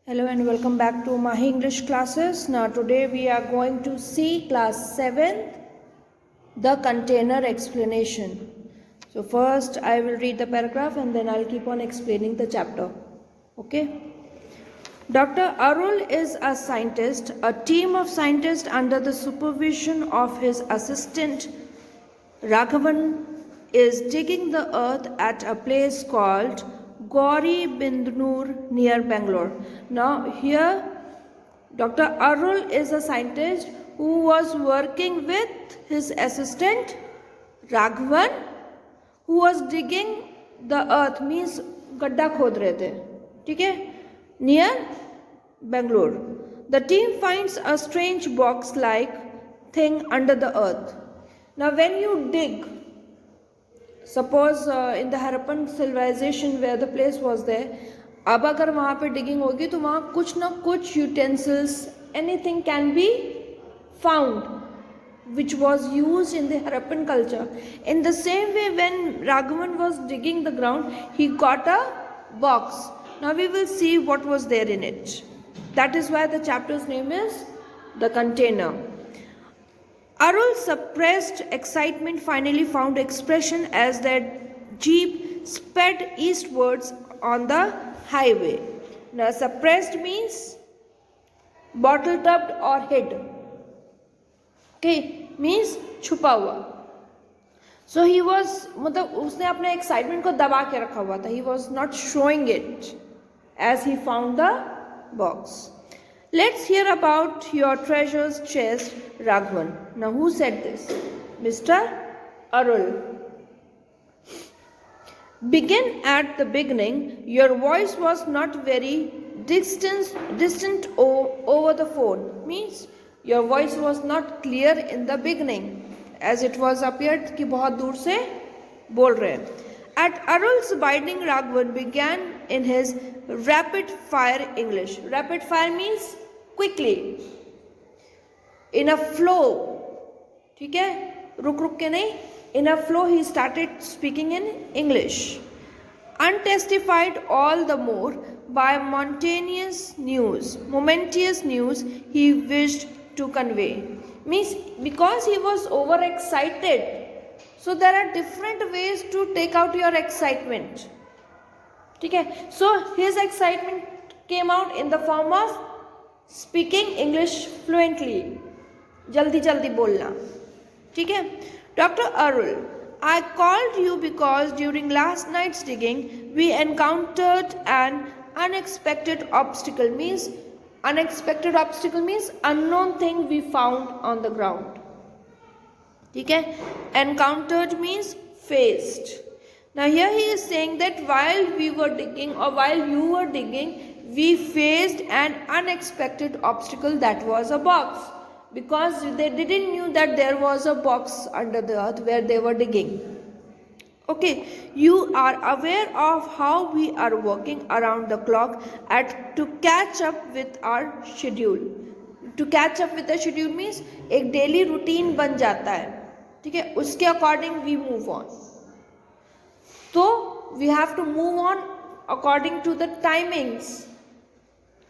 Hello and welcome back to Mahi English classes. Now today we are going to see class 7, the container explanation. So first I will read the paragraph and then I'll keep on explaining the chapter. Okay. Dr. Arul is a scientist. A team of scientists under the supervision of his assistant Raghavan is digging the earth at a place called Gauri Bindnur near Bangalore. Now here Dr. Arul is a scientist who was working with his assistant Raghavan, who was digging the earth, means गड्ढा खोद रहे थे, ठीक है, near Bangalore. The team finds a strange box-like thing under the earth. Now when you dig, suppose in the Harappan civilization where the place was there, अब अगर वहाँ पे digging होगी तो वहाँ कुछ ना कुछ utensils, anything can be found which was used in the Harappan culture. In the same way, when Raghavan was digging the ground, he got a box. Now we will see what was there in it. That is why the chapter's name is The Container. Arul's suppressed excitement finally found expression as their jeep sped eastwards on the highway. Now suppressed means bottle-topped or hid. Okay, means छुपा हुआ. So he was, मतलब उसने अपने excitement को दबा के रखा हुआ था. He was not showing it as he found the box. Let's hear about your treasure's chest, Raghavan. Now who said this? Mr. Arul. Begin at the beginning. Your voice was not very distant over the phone. Means your voice was not clear in the beginning, as it was appeared कि बहुत दूर से बोल रहे हैं. At Arul's bidding, Raghavan began in his rapid-fire English. Rapid-fire means quickly, in a flow. ठीक है, रुक के नहीं. In a flow, he started speaking in English. Untestified all the more by momentous news he wished to convey. Means because he was overexcited. So there are different ways to take out your excitement. Okay? So his excitement came out in the form of speaking English fluently. Jaldi jaldi bolna. Okay? Dr. Arul, I called you because during last night's digging we encountered an unexpected obstacle. Means unknown thing we found on the ground. Okay? Encountered means faced. Now here he is saying that while we were digging or while you were digging, we faced an unexpected obstacle, that was a box. Because they didn't know that there was a box under the earth where they were digging. Okay, you are aware of how we are working around the clock to catch up with our schedule. To catch up with the schedule means एक daily routine बन जाता है, ठीक है, उसके according we move on. So we have to move on according to the timings.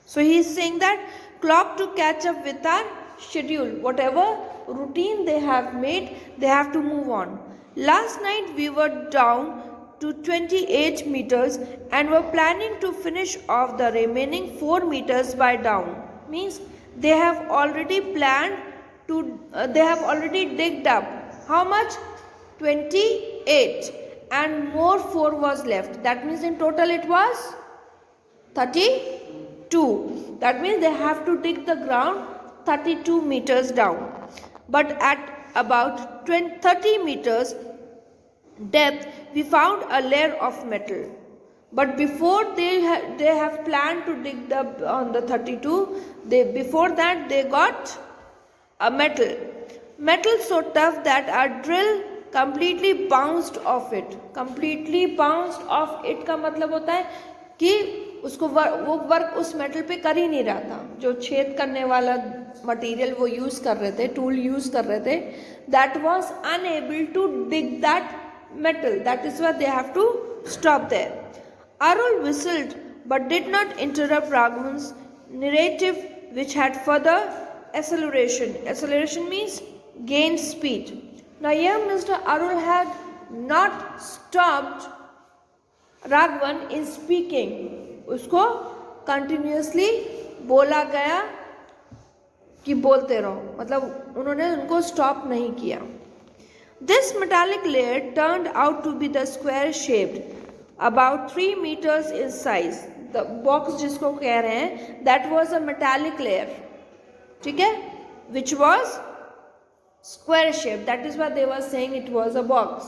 So he is saying that clock to catch up with our schedule. Whatever routine they have made, they have to move on. Last night we were down to 28 meters and were planning to finish off the remaining 4 meters by dawn. Means they have already planned to, they have already digged up. How much? 28. And more 4 was left. That means in total it was 32. That means they have to dig the ground 32 meters down. But at about 30 meters depth, we found a layer of metal. But before they have planned to dig on the 32, before that they got a metal. Metal so tough that our drill completely bounced off it. Completely bounced off it का मतलब होता है कि उसको वो work उस metal पे कर ही नहीं रहा था. जो छेद करने वाला मटेरियल वो यूज़ कर रहे थे, टूल यूज़ कर रहे थे, that was unable to dig that metal. That is why they have to stop there. Arul whistled but did not interrupt Raghavan's narrative which had further acceleration. Acceleration means gained speed. Now here Mr. Arul had not stopped Raghavan in speaking. उसको continuously बोला गया कि बोलते रहो, मतलब उन्होंने उनको stop नहीं किया. This metallic layer turned out to be the square shaped, about 3 meters in size. The box जिसको कह रहे हैं, that was a metallic layer, ठीक है, which was square shaped. That is why they were saying it was a box,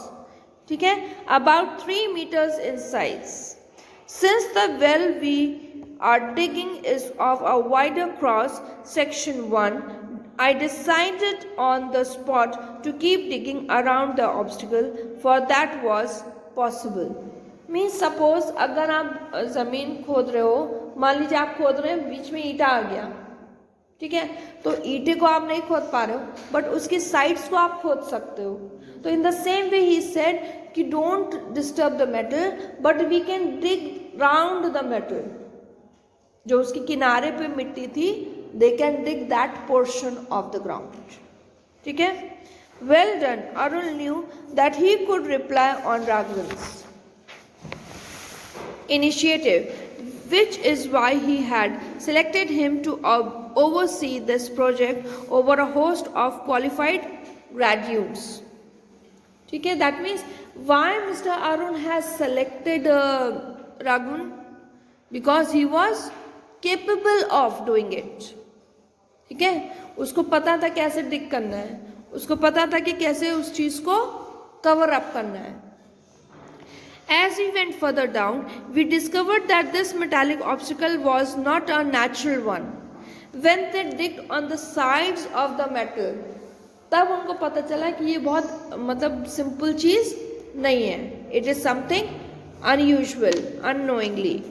ठीक है, about 3 meters in size. Since the well we are digging is of a wider cross section 1, I decided on the spot to keep digging around the obstacle, for that was possible. Means suppose अगर आप ज़मीन खोद रहे हो, मान लीजिए आप खोद रहे हैं, बीच में ईंटा आ गया, ठीक है, तो ईंटे को आप नहीं खोद पा रहे हो, बट उसकी साइड्स को आप खोद सकते हो. तो in the same way he said कि don't disturb the metal, but we can dig round the metal. जो उसके किनारे पे मिट्टी थी, they can dig that portion of the ground. ठीक है? Well done. Arul knew that he could reply on Raghavan's initiative, which is why he had selected him to oversee this project over a host of qualified graduates. ठीक है? That means why Mr. Arun has selected Raghavan? Because he was capable of doing it. ठीक है, उसको पता था कैसे डिग करना है, उसको पता था कि कैसे उस चीज को कवर अप करना है. As we went further down, we discovered that this metallic obstacle was not a natural one. When they digged on the sides of the metal, तब उनको पता चला कि ये बहुत मतलब सिंपल चीज नहीं है. It is something unusual, unknowingly.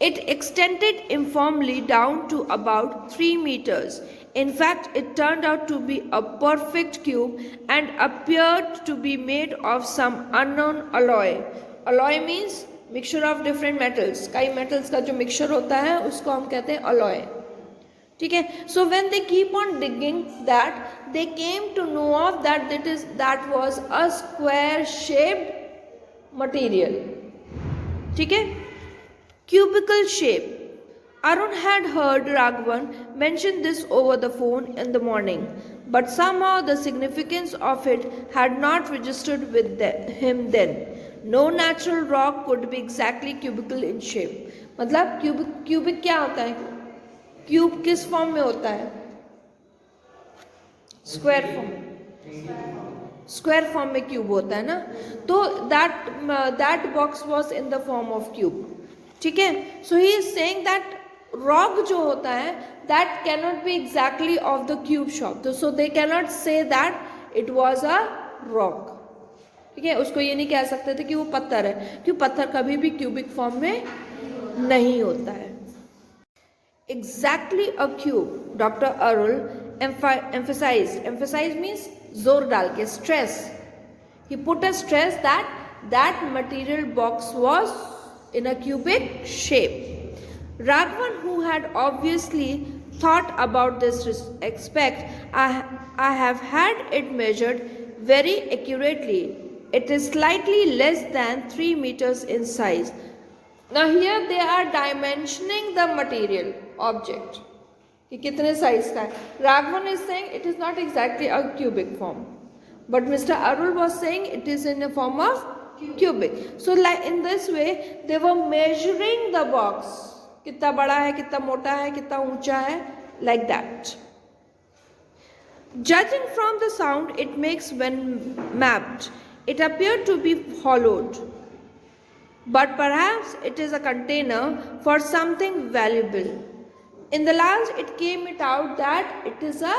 It extended informally down to about 3 meters. In fact, it turned out to be a perfect cube and appeared to be made of some unknown alloy. Alloy means mixture of different metals. कई metals का जो mixture होता है उसको हम कहते हैं alloy. ठीक है? So when they keep on digging that, they came to know of that was a square shaped material. ठीक है? Cubical shape. Arun had heard Raghavan mention this over the phone in the morning, but somehow the significance of it had not registered with him then. No natural rock could be exactly cubical in shape. मतलब cubic क्या होता है? Cube किस form में होता है? Square form. Square form में cube होता है ना? तो that box was in the form of cube. ठीक है? So he is saying that rock जो होता है, that cannot be exactly of the cube shape. So they cannot say that it was a rock. ठीक है? उसको ये नहीं कह सकते थे कि वो पत्थर है, क्योंकि पत्थर कभी भी क्यूबिक फॉर्म में नहीं होता है. Exactly a cube. Dr. Arul emphasized. Emphasize means जोर डाल के, stress. He put a stress that material box was in a cubic shape. Raghavan, who had obviously thought about this aspect, I have had it measured very accurately. It is slightly less than 3 meters in size. Now here they are dimensioning the material object. कि कितने size का है. Raghavan is saying it is not exactly a cubic form, but Mr. Arul was saying it is in a form of cubic. So like in this way they were measuring the box. कितना बड़ा है, कितना मोटा है, कितना ऊंचा है, like that. Judging from the sound it makes when mapped, it appeared to be hollowed. But perhaps it is a container for something valuable. In the last it came out that it is a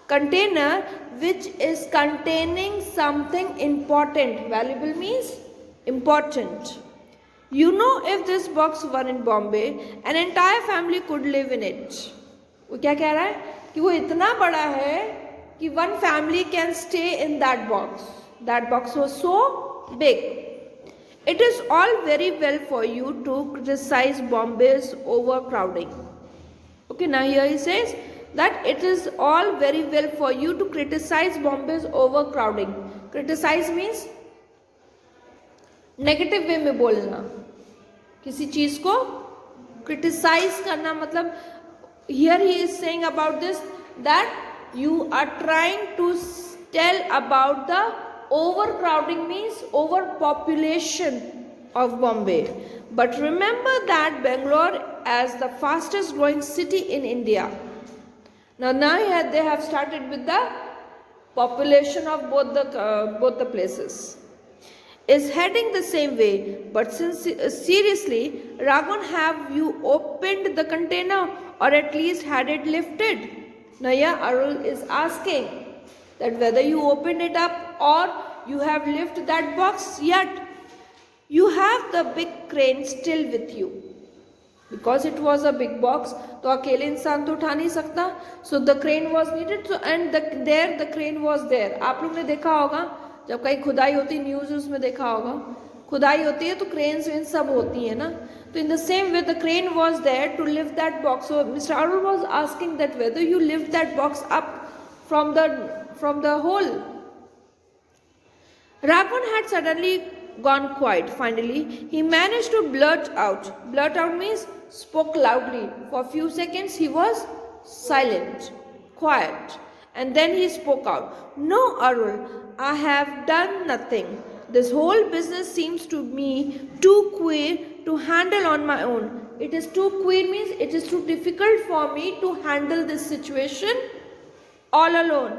container which is containing something important. Valuable means important. You know, if this box were in Bombay, an entire family could live in it. वो क्या कह रहा है कि वो इतना बड़ा है कि one family can stay in that box. That box was so big. It is all very well for you to criticize Bombay's overcrowding. Okay, now here he says that it is all very well for you to criticize Bombay's overcrowding. Criticize means negative way में बोलना, किसी चीज को criticize करना, मतलब here he is saying about this that you are trying to tell about the overcrowding means overpopulation of Bombay. But remember that Bangalore as the fastest growing city in India. Now here they have started with the population of both the places is heading the same way. But since seriously, Raghavan, have you opened the container or at least had it lifted? Now here Arul is asking that whether you opened it up or you have lifted that box yet. You have the big crane still with you. Because it was a big box, तो अकेले इंसान तो उठा नहीं सकता. So the crane was needed. So and the crane was there. आप लोग ने देखा होगा जब कहीं खुदाई होती है, न्यूज़ उसमें देखा होगा, खुदाई होती है तो क्रेन्स वेन सब होती है ना. तो in the same way the crane was there to lift that box. So Mr. Arul was asking that whether you lift that box up from the hole. Raghavan had suddenly gone quiet. Finally, he managed to blurt out. Blurt out means spoke loudly. For a few seconds, he was silent, quiet. And then he spoke out. No, Arul, I have done nothing. This whole business seems to me too queer to handle on my own. It is too queer means it is too difficult for me to handle this situation all alone.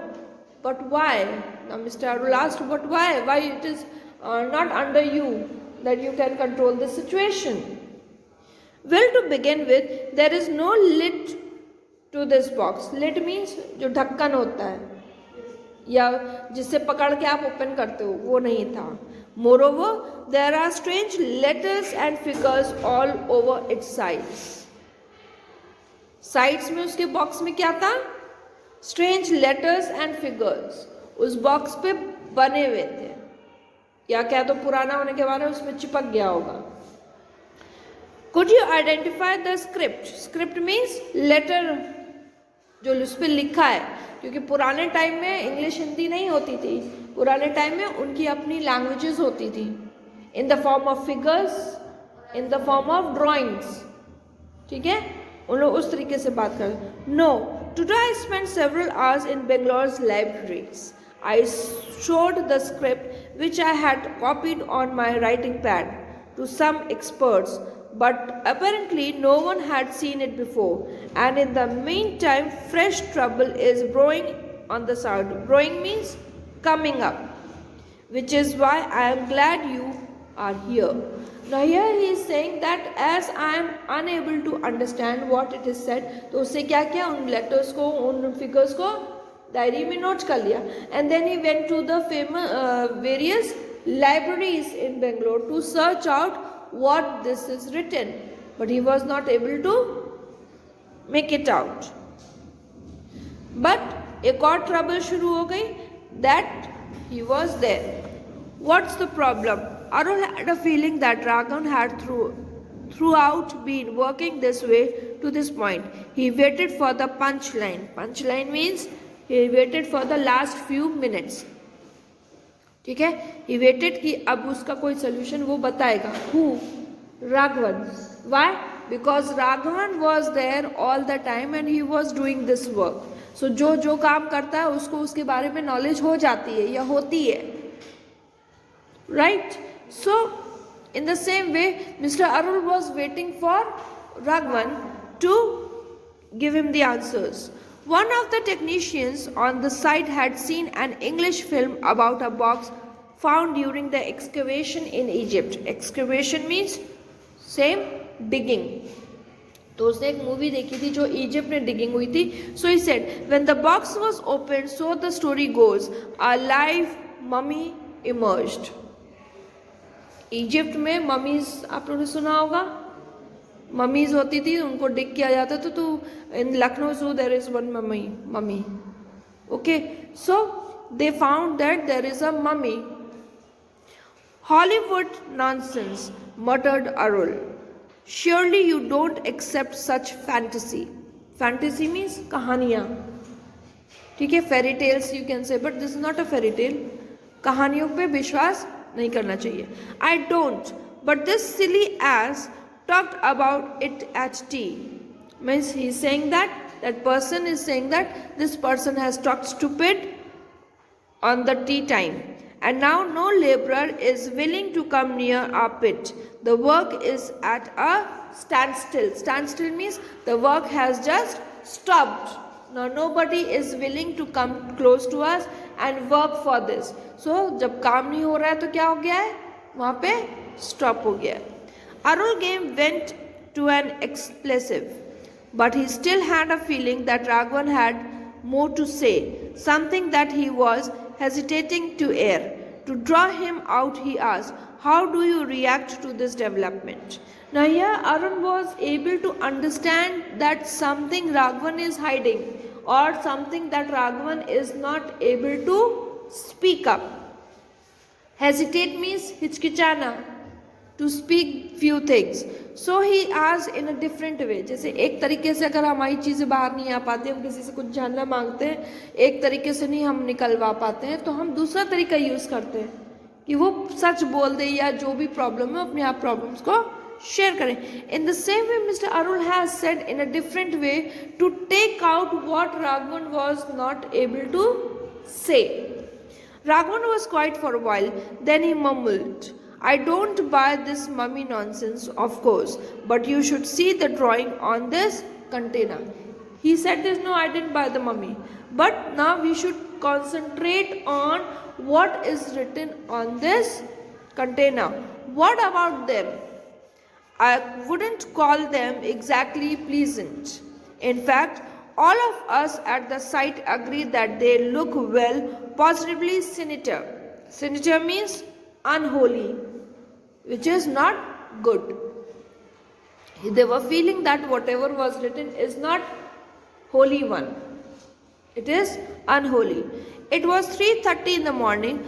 But why? Now Mr. Arul asked, but why? Why it is not under you that you can control the situation? Well, to begin with, there is no lid to this box. Lid means जो ढक्कन होता है या जिससे पकड़ के आप open करते हो, वो नहीं था. Moreover, there are strange letters and figures all over its sides. Sides में उसके बॉक्स में क्या था? Strange letters and figures उस बॉक्स पे बने हुए थे, या क्या तो पुराना होने के बाद उसमें चिपक गया होगा. Could you identify the script? Script means letter जो उस पर लिखा है, क्योंकि पुराने टाइम में इंग्लिश हिंदी नहीं होती थी, पुराने टाइम में उनकी अपनी लैंग्वेजेस होती थी, in the form of figures, in the form of drawings. ठीक है, उन लोग उस तरीके से बात कर. No, today I spent several hours in Bangalore's libraries. I showed the script which I had copied on my writing pad to some experts, but apparently no one had seen it before. And in the meantime, fresh trouble is brewing on the side. Brewing means coming up, which is why I am glad you are here. Now here he is saying that as I am unable to understand what it is said, तो उससे क्या किया, उन letters को, उन figures को diary में note कर लिया. And then he went to the famous various libraries in Bangalore to search out what this is written, but he was not able to make it out. But एक और trouble शुरू हो गई, that he was there. What's the problem? Arul had a feeling that Raghavan had throughout been working this way to this point. He waited for the punchline. Punchline means he waited for the last few minutes. ठीक है, he waited कि अब उसका कोई solution वो बताएगा. Who? Raghavan. Why? Because Raghavan was there all the time and he was doing this work. So जो काम करता है उसको उसके बारे में knowledge हो जाती है या होती है. Right? So, in the same way, Mr. Arul was waiting for Raghavan to give him the answers. One of the technicians on the site had seen an English film about a box found during the excavation in Egypt. Excavation means same digging. तो उसने एक movie देखी थी जो Egypt में digging हुई थी. So he said, when the box was opened, so the story goes, a live mummy emerged. Egypt में ममीज आप लोगों ने सुना होगा, ममीज होती थी, उनको डिग किया जाता था. तो in Lucknow zoo there is one mummy. Okay, so they found that there is a mummy. Hollywood nonsense, muttered Arul. Surely you don't accept such fantasy. Fantasy means कहानियाँ, ठीक है, fairy tells you can say, but this is not a fairy tale. कहानियों पे विश्वास नहीं करना चाहिए. I don't, but this silly S talked about it at T. Means he is saying that person is saying that this person has talked stupid on the tea time, and now no laborer is willing to come near our pit. The work is at a standstill. Standstill means the work has just stopped. Now nobody is willing to come close to us and work for this. So जब काम नहीं हो रहा है तो क्या हो गया है, वहाँ पे stop हो गया है. Arul game went to an explosive, but he still had a feeling that Raghavan had more to say, something that he was hesitating to air. To draw him out, he asked, how do you react to this development? Now here Arun was able to understand that something Raghavan is hiding, or something that Raghavan is not able to speak up. Hesitate means hichkichana, to speak few things. So he asked in a different way. जैसे एक तरीके से अगर हमारी चीज़ें बाहर नहीं आ पाती, हम किसी से कुछ जानना मांगते हैं, एक तरीके से नहीं हम निकलवा पाते हैं, तो हम दूसरा तरीका यूज़ करते हैं कि वो सच बोल दे या जो भी प्रॉब्लम है अपने आप प्रॉब्लम्स को शेयर करें. In the same way mister Arul has said in a different way to take out what Raghavan was not able to say. Raghavan was quiet for a while, then he mumbled, I don't buy this mummy nonsense, of course, but you should see the drawing on this container. He said this, no, I didn't buy the mummy. But now we should concentrate on what is written on this container. What about them? I wouldn't call them exactly pleasant. In fact, all of us at the site agree that they look well, positively sinister. Sinister means unholy, which is not good. They were feeling that whatever was written is not holy one. It is unholy. It was 3:30 in the morning.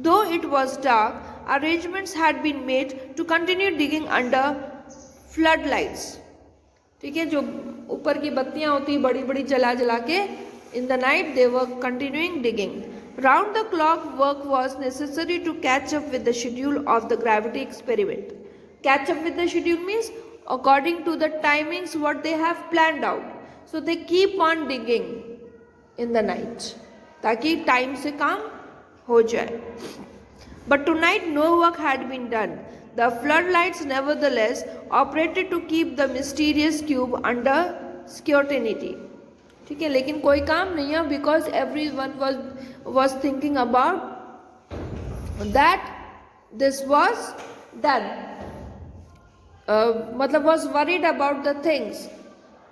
Though it was dark, arrangements had been made to continue digging under floodlights. ठीक है, जो ऊपर की बत्तियां होती बड़ी बड़ी जला जला के, in the night they were continuing digging. Round the clock work was necessary to catch up with the schedule of the gravity experiment. Catch up with the schedule means according to the timings what they have planned out. So they keep on digging in the night ताकि time से काम हो जाए. But tonight no work had been done. The floodlights nevertheless operated to keep the mysterious cube under scrutiny. ठीक है, लेकिन कोई काम नहीं है because everyone was thinking about that this was done. मतलब was worried about the things.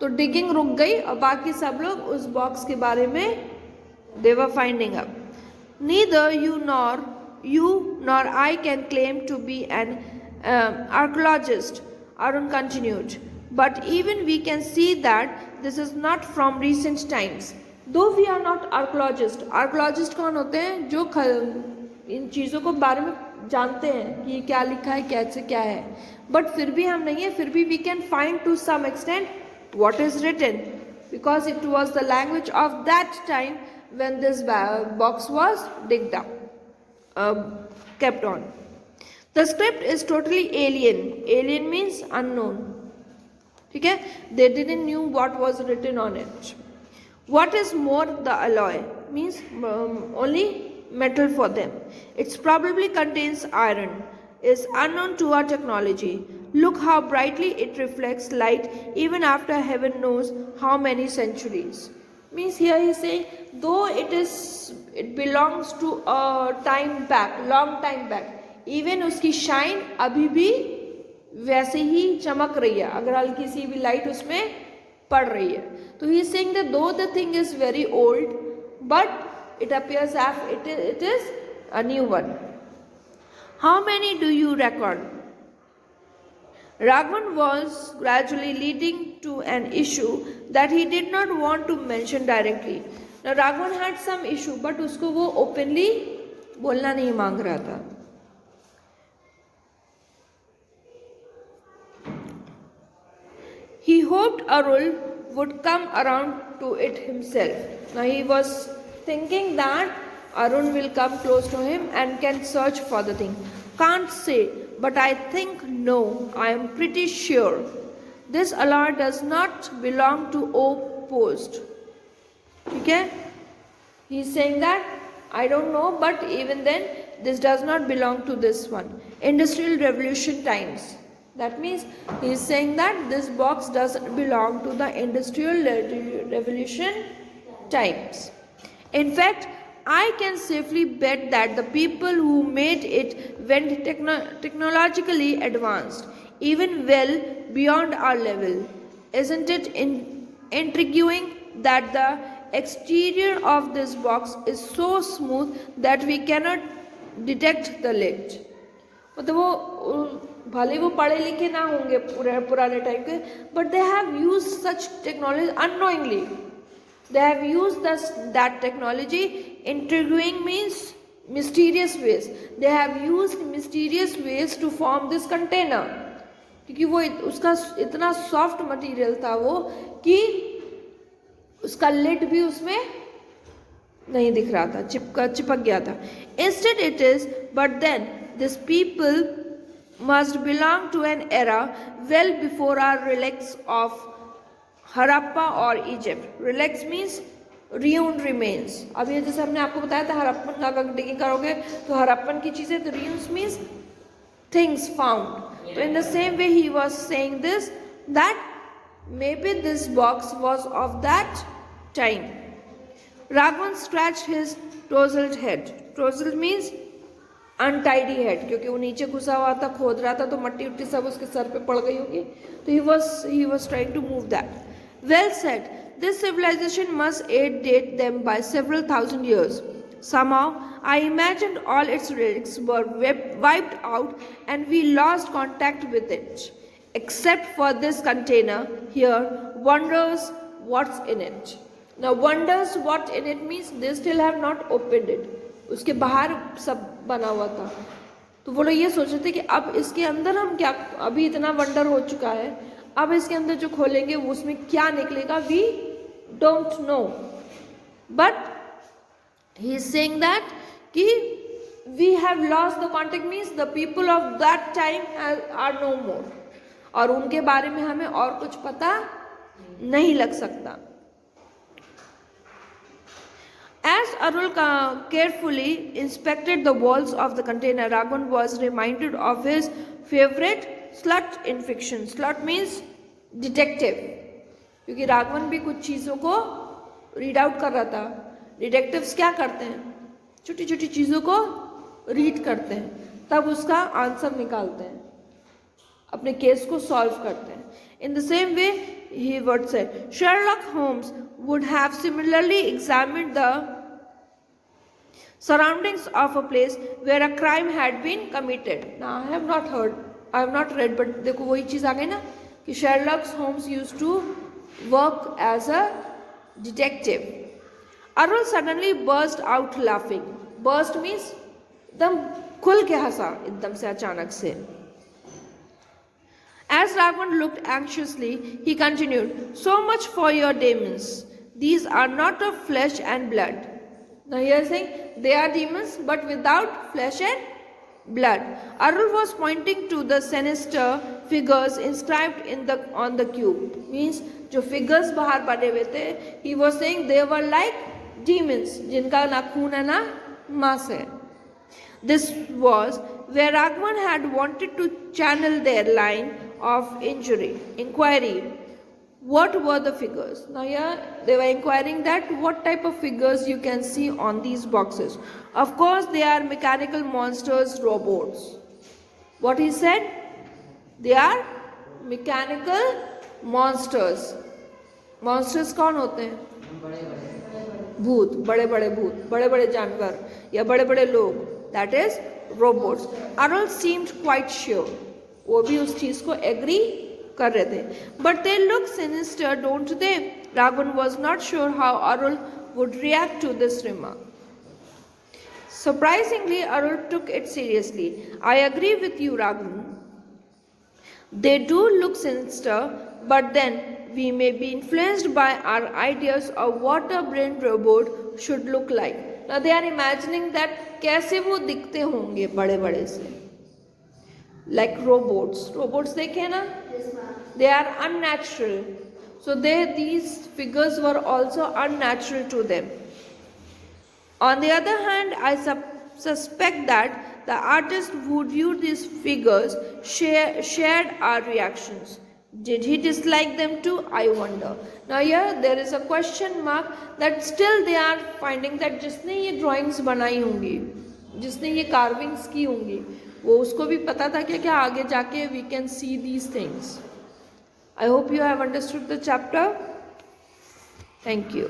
तो digging रुक गई और बाकी सब लोग उस बॉक्स के बारे में they were finding up. Neither you nor I can claim to be an archaeologist, Arun continued. But even we can see that this is not from recent times. Though we are not archaeologists. Archaeologist कौन होते हैं? जो इन चीज़ों को बारे में जानते हैं कि ये क्या लिखा है, कैसे क्या है. But फिर भी हम नहीं है, फिर भी we can find to some extent what is written, because it was the language of that time when this box was digged up. Kept on. The script is totally alien. Alien means unknown. ठीक है? They didn't knew what was written on it. What is more, the alloy means only metal for them. It probably contains iron. Is unknown to our technology. Look how brightly it reflects light even after heaven knows how many centuries. Means here he is saying, though it belongs to a time back, long time back, even उसकी shine अभी भी वैसे ही चमक रही है अगर हल्की सी भी लाइट उसमें पड़ रही है. तो he is saying that though the thing is very old, but it appears as it is a new one. How many do you reckon? Raghavan was gradually leading to an issue that he did not want to mention directly. Now Raghavan had some issue, but उसको वो openly बोलना नहीं मांग रहा था. He hoped Arul would come around to it himself. Now he was thinking that Arun will come close to him and can search for the thing. Can't say, but I think no, I am pretty sure. This alarm does not belong to O post. Okay? He's saying that I don't know, but even then this does not belong to this one. Industrial Revolution times. That means he is saying that this box doesn't belong to the Industrial Revolution times. In fact, I can safely bet that the people who made it went technologically advanced, even well beyond our level. Isn't it intriguing that the exterior of this box is so smooth that we cannot detect the lid? मतलब वो भले वो पढ़े लिखे ना होंगे पुराने time के, but they have used such technology unknowingly. They have used that technology. Intriguing means mysterious ways. They have used mysterious ways to form this container. क्योंकि वो उसका इतना सॉफ्ट मटेरियल था वो कि उसका लिड भी उसमें नहीं दिख रहा था, चिपक गया था. Instead it is, but then these people must belong to an era well before our relics of Harappa or Egypt. Relics means ruined remains. अब ये जैसे हमने आपको बताया था हरप्पन का अगर डिगिंग करोगे तो हरप्पन की चीज़ें, तो ruins means things found. So in the same way he was saying this, that maybe this box was of that time. Raghavan scratched his tousled head. Tousled means untidy head, क्योंकि वो नीचे घुसा हुआ था, खोद रहा था, तो मट्टी उट्टी सब उसके सर पे पड़ गई होगी. तो he was trying to move that. Well said. This civilization must date them by several thousand years. Somehow, I imagined all its relics were wiped out and we lost contact with it. Except for this container here, wonders what's in it. Now, wonders what in it means they still have not opened it. उसके बाहर सब बना हुआ था. तो वो लोग ये सोच रहे थे कि अब इसके अंदर हम क्या, अभी इतना वंडर हो चुका है, अब इसके अंदर जो खोलेंगे उसमें क्या निकलेगा, we don't know. But he is saying that कि we have lost the contact means the people of that time are no more. और उनके बारे में हमें और कुछ पता नहीं लग सकता. As Arul carefully inspected the walls of the container, Raghavan was reminded of his favorite slut in fiction. Slut means detective. क्योंकि राघवन भी कुछ चीज़ों को रीड आउट कर रहा था. डिटेक्टिव्स क्या करते हैं, छोटी छोटी चीज़ों को रीड करते हैं, तब उसका आंसर निकालते हैं, अपने केस को सॉल्व करते हैं. In the same way, he would say, Sherlock Holmes would have similarly examined the surroundings of a place where a crime had been committed. Now, I have not read, but देखो वही चीज़ आ गई ना कि Sherlock Holmes used to work as a detective. Arul suddenly burst out laughing. Burst means एकदम खुल के हंसा एकदम से अचानक से. As Raghavan looked anxiously, he continued, So much for your demons. These are not of flesh and blood. Now he is saying they are demons but without flesh and blood. Arul was pointing to the sinister figures inscribed on the cube. Means जो figures बाहर बने हुए थे, he was saying they were like demons, जिनका ना खून है ना मांस है. This was where Raghavan had wanted to channel their line of inquiry. What were the figures? Now here they were inquiring that what type of figures you can see on these boxes. Of course they are mechanical monsters, robots. What he said? They are mechanical monsters. Monsters कौन होते हैं? भूत, बड़े बड़े भूत, बड़े बड़े जानवर या बड़े बड़े लोग. That is robots. Arul seemed quite sure. वो भी उस चीज को एग्री कर रहे थे. But they look sinister, don't they? Raghavan was not sure how Arul would react to this remark. Surprisingly, Arul took it seriously. I agree with you, Raghavan. They do look sinister, but then we may be influenced by our ideas of what a brain robot should look like. Now they are imagining that कैसे वो दिखते होंगे बड़े बड़े से, like robots देखे ना, they are unnatural, so these figures were also unnatural to them. On the other hand, I suspect that the artist who viewed these figures shared our reactions. Did he dislike them too? I wonder. Now here there is a question mark that still they are finding that जिसने ये drawings बनाई होंगी, जिसने ये carvings की होंगी, वो उसको भी पता था क्या आगे जाके we can see these things. I hope you have understood the chapter. Thank you.